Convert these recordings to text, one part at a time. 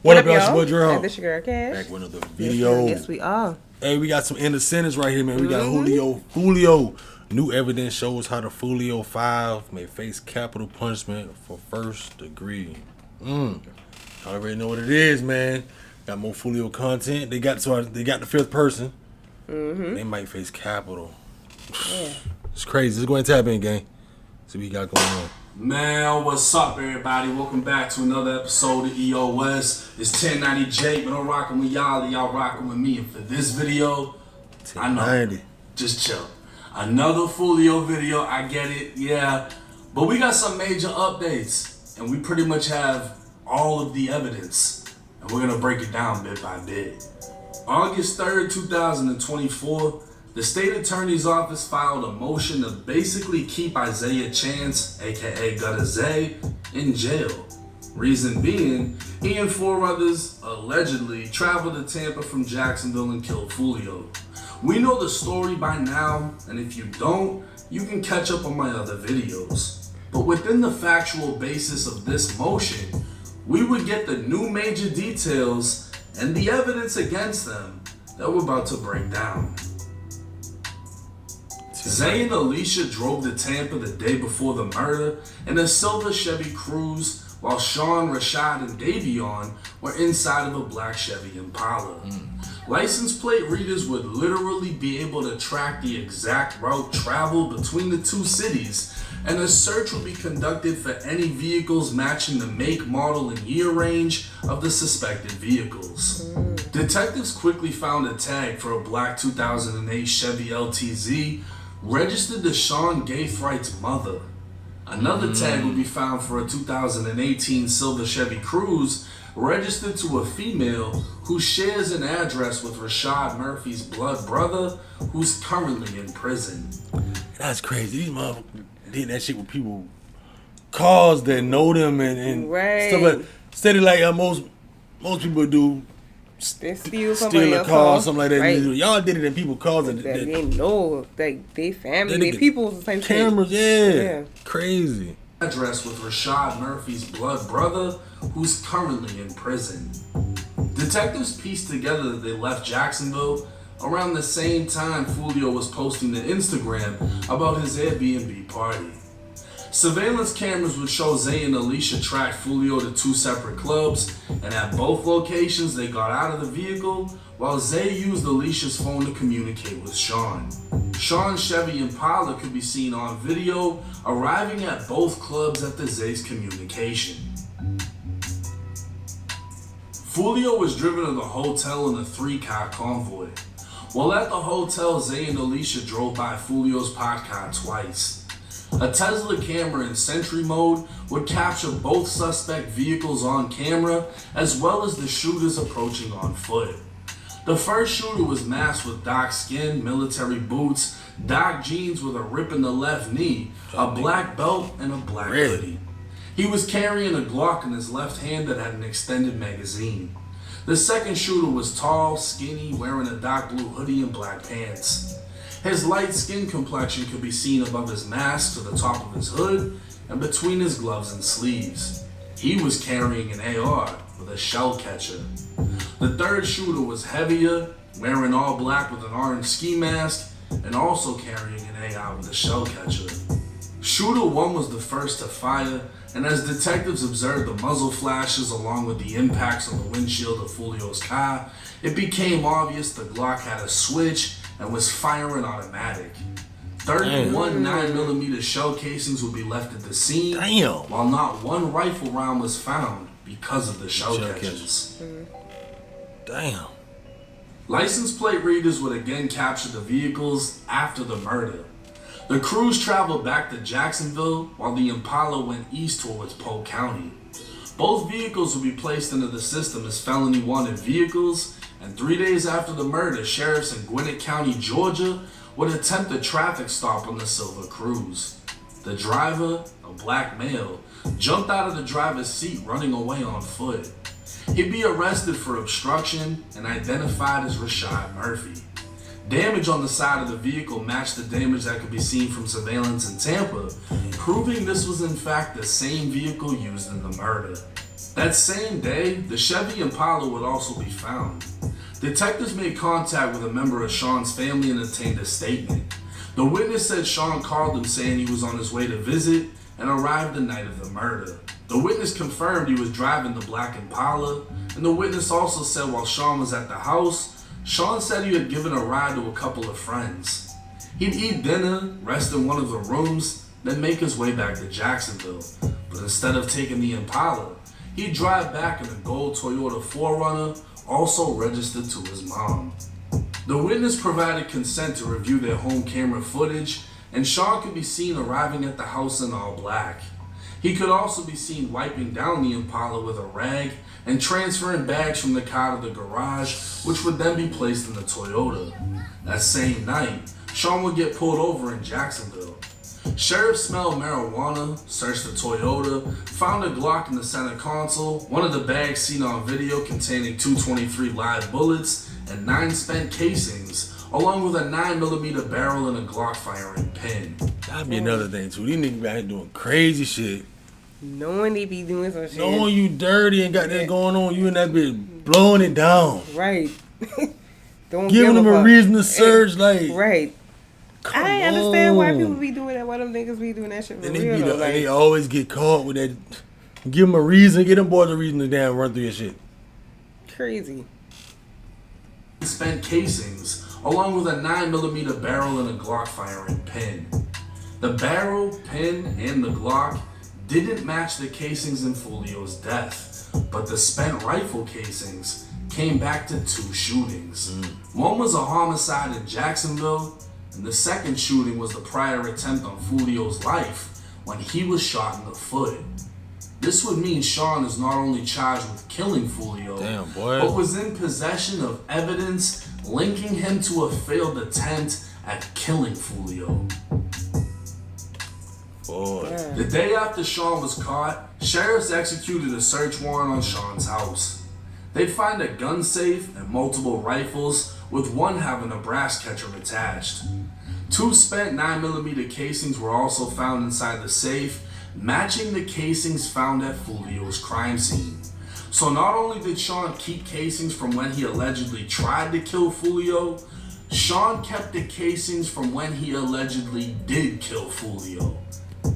What up, y'all? It's your boy Gerald. This your girl Cash. Back with another video. Yes, we are. Hey, we got some end of sentence right here, man. We got Julio Foolio. New evidence shows how the Julio 5 may face capital punishment for first degree. I already know what it is, man. Got more Foolio content. They got the fifth person. They might face capital. Yeah. It's crazy. Let's go ahead and tap in, gang. See what we got going on. Man, what's up, everybody? Welcome back to another episode of EOS. It's 1090 Jake, but I'm rocking with y'all and y'all rocking with me. And for this video, 1090. I know, just chill. Another Foolio video, I get it, yeah. But we got some major updates, and we pretty much have all of the evidence. And we're gonna break it down bit by bit. August 3rd, 2024, the state attorney's office filed a motion to basically keep Isaiah Chance, aka Gutter Zay, in jail. Reason being, he and four others allegedly traveled to Tampa from Jacksonville and killed Julio. We know the story by now, and if you don't, you can catch up on my other videos. But within the factual basis of this motion, we would get the new major details and the evidence against them that we're about to break down. Zay and Alicia drove to Tampa the day before the murder in a silver Chevy Cruze, while Sean, Rashad, and Davion were inside of a black Chevy Impala. License plate readers would literally be able to track the exact route traveled between the two cities, and a search would be conducted for any vehicles matching the make, model, and year range of the suspected vehicles. Detectives quickly found a tag for a black 2008 Chevy LTZ registered to Sean Gaithwright's mother. Another tag would be found for a 2018 silver Chevy Cruze registered to a female who shares an address with Rashad Murphy's blood brother, who's currently in prison. That's crazy. These motherfuckers did that shit with people, cars that know them and stuff like steady like most people do. They steal a car or something like that. Right. Y'all did it in people's cars that they know, like they family, they people, the same cameras, shit. Yeah, crazy. Address with Rashad Murphy's blood brother, who's currently in prison. Detectives pieced together that they left Jacksonville around the same time Foolio was posting to Instagram about his Airbnb party. Surveillance cameras would show Zay and Alicia track Foolio to two separate clubs, and at both locations they got out of the vehicle while Zay used Alicia's phone to communicate with Sean. Sean's Chevy Impala could be seen on video arriving at both clubs after Zay's communication. Foolio was driven to the hotel in a 3-car convoy. While at the hotel, Zay and Alicia drove by Foolio's parked car twice. A Tesla camera in Sentry mode would capture both suspect vehicles on camera, as well as the shooters approaching on foot. The first shooter was masked with dark skin, military boots, dark jeans with a rip in the left knee, a black belt, and a black hoodie. He was carrying a Glock in his left hand that had an extended magazine. The second shooter was tall, skinny, wearing a dark blue hoodie and black pants. His light skin complexion could be seen above his mask to the top of his hood and between his gloves and sleeves. He was carrying an AR with a shell catcher. The third shooter was heavier, wearing all black with an orange ski mask, and also carrying an AR with a shell catcher. Shooter 1 was the first to fire, and as detectives observed the muzzle flashes along with the impacts on the windshield of Foolio's car, it became obvious the Glock had a switch and was firing automatic. 31 9mm shell casings would be left at the scene, while not one rifle round was found because of the shell catches. Damn. License plate readers would again capture the vehicles after the murder. The Cruze traveled back to Jacksonville while the Impala went east towards Polk County. Both vehicles would be placed into the system as felony wanted vehicles, and 3 days after the murder, sheriffs in Gwinnett County, Georgia, would attempt a traffic stop on the silver Cruze. The driver, a black male, jumped out of the driver's seat running away on foot. He'd be arrested for obstruction and identified as Rashad Murphy. Damage on the side of the vehicle matched the damage that could be seen from surveillance in Tampa, proving this was in fact the same vehicle used in the murder. That same day, the Chevy Impala would also be found. Detectives made contact with a member of Sean's family and obtained a statement. The witness said Sean called him saying he was on his way to visit and arrived the night of the murder. The witness confirmed he was driving the black Impala, and the witness also said while Sean was at the house, Sean said he had given a ride to a couple of friends. He'd eat dinner, rest in one of the rooms, then make his way back to Jacksonville. But instead of taking the Impala, he'd drive back in a gold Toyota 4Runner, also registered to his mom. The witness provided consent to review their home camera footage, and Sean could be seen arriving at the house in all black. He could also be seen wiping down the Impala with a rag and transferring bags from the car to the garage, which would then be placed in the Toyota. That same night, Sean would get pulled over in Jacksonville. Sheriffs smelled marijuana, searched the Toyota, found a Glock in the center console, one of the bags seen on video containing 223 live bullets and 9 spent casings, along with a 9mm barrel and a Glock firing pin. That'd be another thing too. These niggas out here doing crazy shit. Knowing they be doing some shit. Knowing you dirty and got that going on, you and that bitch blowing it down. Right. Don't giving them a reason to search, like. Right. Come I ain't understand why people be doing that. Why them niggas be doing that shit for and real though. they always get caught with that. Give them a reason. Give them boys a reason to damn run through your shit. Crazy. Spent casings, along with a 9mm barrel and a Glock firing pin. The barrel, pin, and the Glock didn't match the casings in Foolio's death, but the spent rifle casings came back to 2 shootings. One was a homicide in Jacksonville, and the second shooting was the prior attempt on Foolio's life when he was shot in the foot. This would mean Sean is not only charged with killing Foolio, but was in possession of evidence linking him to a failed attempt at killing Foolio. The day after Sean was caught, sheriffs executed a search warrant on Sean's house. They'd find a gun safe and multiple rifles, with one having a brass catcher attached. 2 spent 9mm casings were also found inside the safe, matching the casings found at Foolio's crime scene. So not only did Sean keep casings from when he allegedly tried to kill Foolio, Sean kept the casings from when he allegedly did kill Foolio.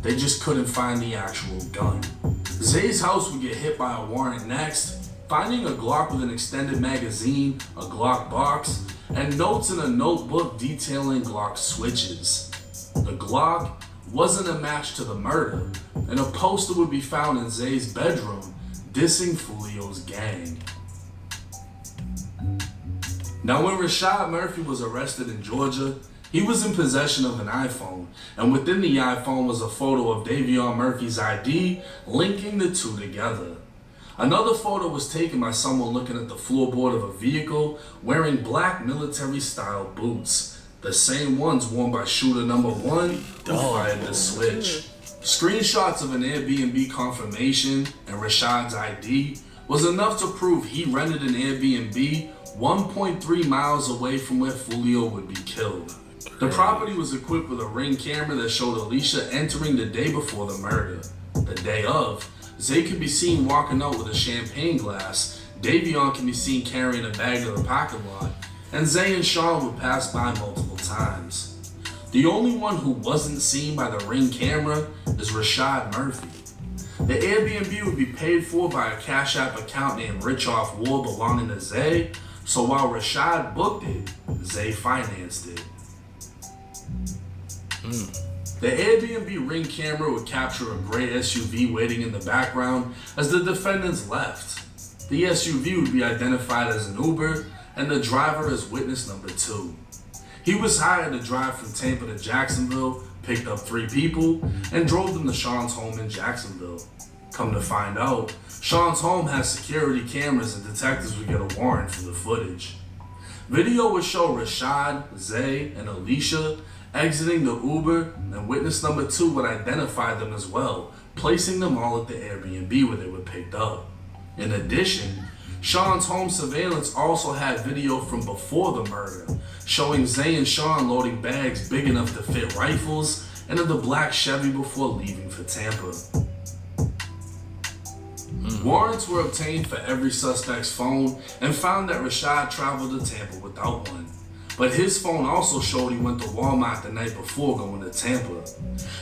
They just couldn't find the actual gun. Zay's house would get hit by a warrant next, finding a Glock with an extended magazine, a Glock box, and notes in a notebook detailing Glock switches. The Glock wasn't a match to the murder, and a poster would be found in Zay's bedroom dissing Foolio's gang. Now when Rashad Murphy was arrested in Georgia, he was in possession of an iPhone, and within the iPhone was a photo of Davion Murphy's ID, linking the two together. Another photo was taken by someone looking at the floorboard of a vehicle wearing black military-style boots, the same ones worn by shooter number 1 who fired the switch. Screenshots of an Airbnb confirmation and Rashad's ID was enough to prove he rented an Airbnb 1.3 miles away from where Foolio would be killed. The property was equipped with a Ring camera that showed Alicia entering the day before the murder. The day of, Zay could be seen walking out with a champagne glass, Davion can be seen carrying a bag to the parking lot, and Zay and Sean would pass by multiple times. The only one who wasn't seen by the Ring camera is Rashad Murphy. The Airbnb would be paid for by a Cash App account named Rich Off War belonging to Zay, so while Rashad booked it, Zay financed it. The Airbnb Ring camera would capture a gray SUV waiting in the background as the defendants left. The SUV would be identified as an Uber and the driver as witness number 2. He was hired to drive from Tampa to Jacksonville, picked up 3 people, and drove them to Sean's home in Jacksonville. Come to find out, Sean's home has security cameras and detectives would get a warrant for the footage. Video would show Rashad, Zay, and Alicia exiting the Uber, and witness number 2 would identify them as well, placing them all at the Airbnb where they were picked up. In addition, Sean's home surveillance also had video from before the murder, showing Zay and Sean loading bags big enough to fit rifles into the black Chevy before leaving for Tampa. Warrants were obtained for every suspect's phone and found that Rashad traveled to Tampa without one. But his phone also showed he went to Walmart the night before going to Tampa.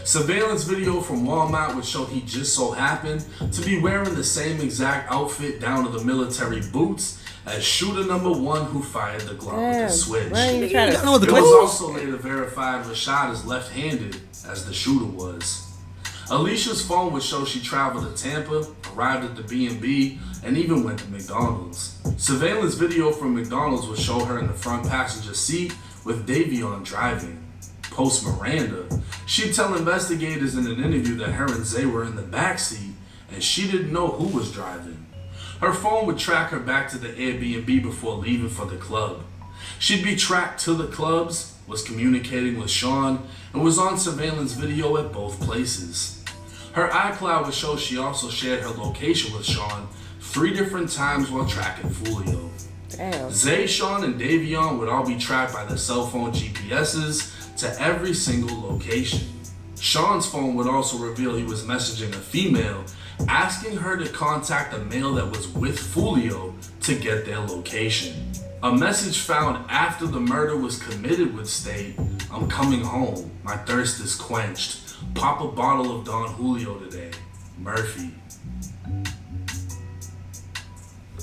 Surveillance video from Walmart would show he just so happened to be wearing the same exact outfit down to the military boots as shooter number 1 who fired the Glock with the switch. It was also later verified Rashad is left-handed, as the shooter was. Alicia's phone would show she traveled to Tampa, arrived at the B&B, and even went to McDonald's. Surveillance video from McDonald's would show her in the front passenger seat with Davion driving. Post Miranda, she'd tell investigators in an interview that her and Zay were in the back seat and she didn't know who was driving. Her phone would track her back to the Airbnb before leaving for the club. She'd be tracked to the clubs, was communicating with Sean, and was on surveillance video at both places. Her iCloud would show she also shared her location with Sean 3 different times while tracking Foolio. Damn. Zay, Sean, and Davion would all be tracked by their cell phone GPSs to every single location. Sean's phone would also reveal he was messaging a female, asking her to contact a male that was with Foolio to get their location. A message found after the murder was committed would state, "I'm coming home, my thirst is quenched. Pop a bottle of Don Julio today, Murphy."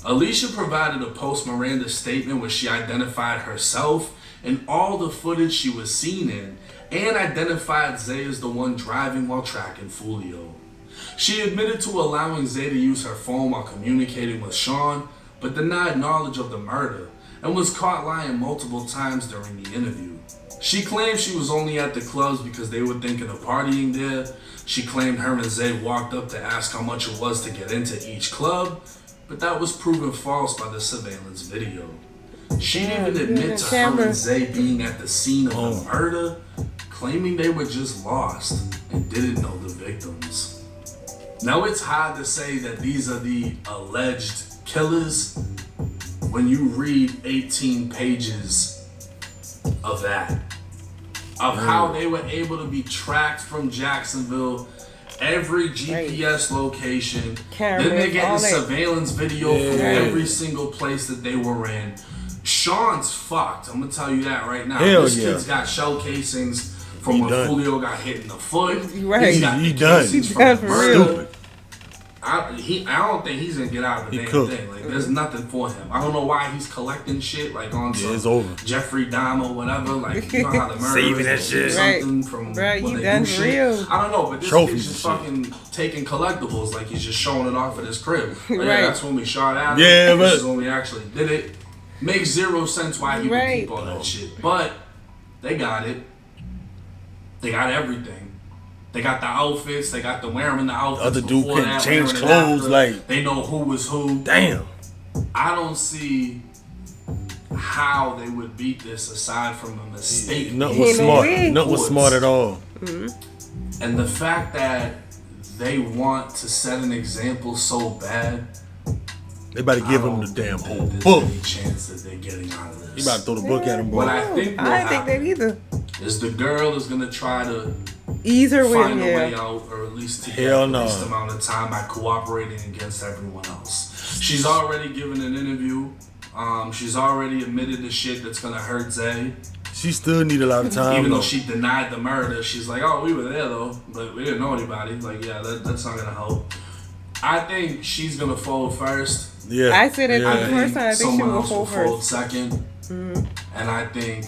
Alicia provided a post-Miranda statement where she identified herself and all the footage she was seen in, and identified Zay as the one driving while tracking Foolio. She admitted to allowing Zay to use her phone while communicating with Sean, but denied knowledge of the murder, and was caught lying multiple times during the interview. She claimed she was only at the clubs because they were thinking of partying there. She claimed her and Zay walked up to ask how much it was to get into each club, but that was proven false by the surveillance video. She didn't even admit to her and Zay being at the scene of the murder, claiming they were just lost and didn't know the victims. Now it's hard to say that these are the alleged killers when you read 18 pages of that. Of how they were able to be tracked from Jacksonville, every GPS location. Cameras, then they get the all that. surveillance video from every single place that they were in. Sean's fucked. I'm gonna tell you that right now. Hell This yeah. kid's got shell casings from He when done. Julio got hit in the foot. Right. He's got He the done. casings He from done the for murder. real. Stupid. I don't think he's gonna get out of the He damn cooked. thing. Like, there's nothing for him. I don't know why he's collecting shit like on Yeah, some it's over. Jeffrey Dahmer or whatever. Like, you know how the murderers Saving that do shit. something from Right, when he they done do for shit. real. I don't know, but this Trophies kid's just and fucking taking collectibles. Like, he's just showing it off at his crib. Like, Right. yeah, that's when we shot at him. Yeah, This but- is when we actually did it. Makes zero sense why he would Right. keep all that shit. But they got it. They got everything. They got the outfits. They got the wearing the outfits. Other dude before couldn't that, change wearing it clothes, after. like- They know who was who. Damn. I don't see how they would beat this aside from a mistake. Nothing was smart. Nothing was smart at all. And the fact that they want to set an example so bad, They about to give I him the don't damn think whole that book. there's any chance that they're getting out of He this. about to throw the book at him, What boy. I think will I didn't think that happen either. is the girl is gonna try to Ease her with find a him, way yeah. out, or at least to Hell get the no. least amount of time by cooperating against everyone else. She's already given an interview. She's already admitted the shit that's gonna hurt Zay. She still need a lot of time. Even though though. she denied the murder, she's like, "Oh, we were there though, but we didn't know anybody." Like, yeah, that's not gonna help. I think she's gonna fold first. Yeah. I said it yeah. the first time. I think she someone will else will fold fold first. second, and I think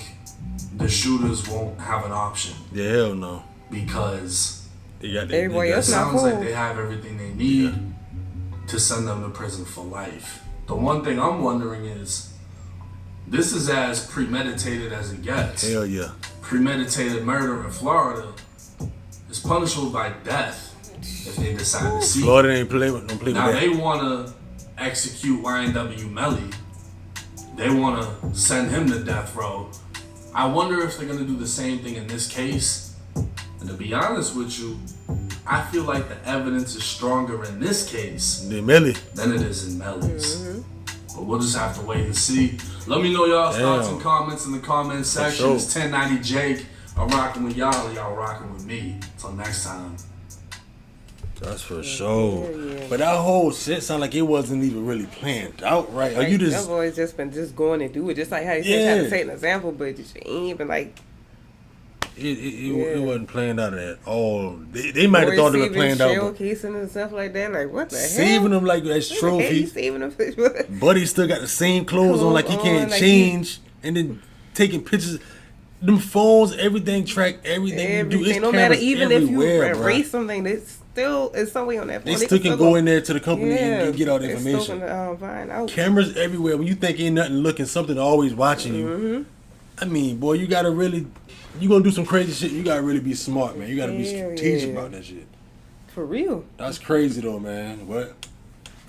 the shooters won't have an option Yeah, hell no. because They got Everybody it else not sounds like fold. they have everything they need to send them to prison for life. The one thing I'm wondering is, this is as premeditated as it gets. Hell yeah. Premeditated murder in Florida is punishable by death if they decide to seek. Florida ain't play with, don't play Now with they that. want to execute YNW Melly. They want to send him to death row. I wonder if they're going to do the same thing in this case. And to be honest with you, I feel like the evidence is stronger in this case Then Millie. than it is in Melly's. But we'll just have to wait and see. Let me know y'all's thoughts and comments in the comment section. Sure. It's 1090 Jake. I'm rocking with y'all. Y'all rocking with me. Until next time. That's for sure. Yeah. But that whole shit sound like it wasn't even really planned out, right? Like, you just... I've always just been just going and do it. Just like how you said, trying to set an example, but you ain't even like... It wasn't planned out at all. They might have thought it was planned out. Showcasing and stuff like that. Like, what the hell? Saving them like as trophies. Saving them. Buddy still got the same clothes on, like he can't change. And then taking pictures... Them phones, everything track everything you do. It's no matter, even if you erase something, it's still somewhere on that phone. They still can go in there to the company and get all the information. Cameras everywhere. When you think ain't nothing looking, something always watching you. I mean, boy, you gotta really, you gonna do some crazy shit. You gotta really be smart, man. You gotta be strategic about that shit. For real. That's crazy though, man. But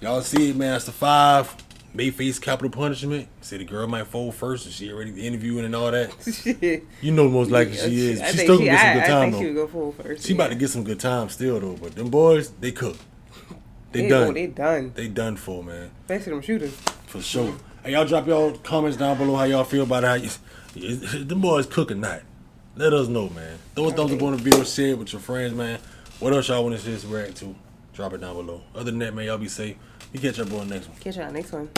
y'all see it, man. It's the 5. May face capital punishment. Say the girl might fold first, and she already interviewing and all that. You know, most likely she is. She's still gonna get some good time though. She would go fold first. She about to get some good time still though. But them boys, they cook. They done. They done. They done for, man. Especially them shooters. For sure. Hey, y'all drop y'all comments down below how y'all feel about how them boys cook or not. Let us know, man. Throw a thumbs up on the video, share it with your friends, man. What else y'all want to see us react to? Drop it down below. Other than that, man, y'all be safe. We catch y'all boy next one. Catch y'all next one.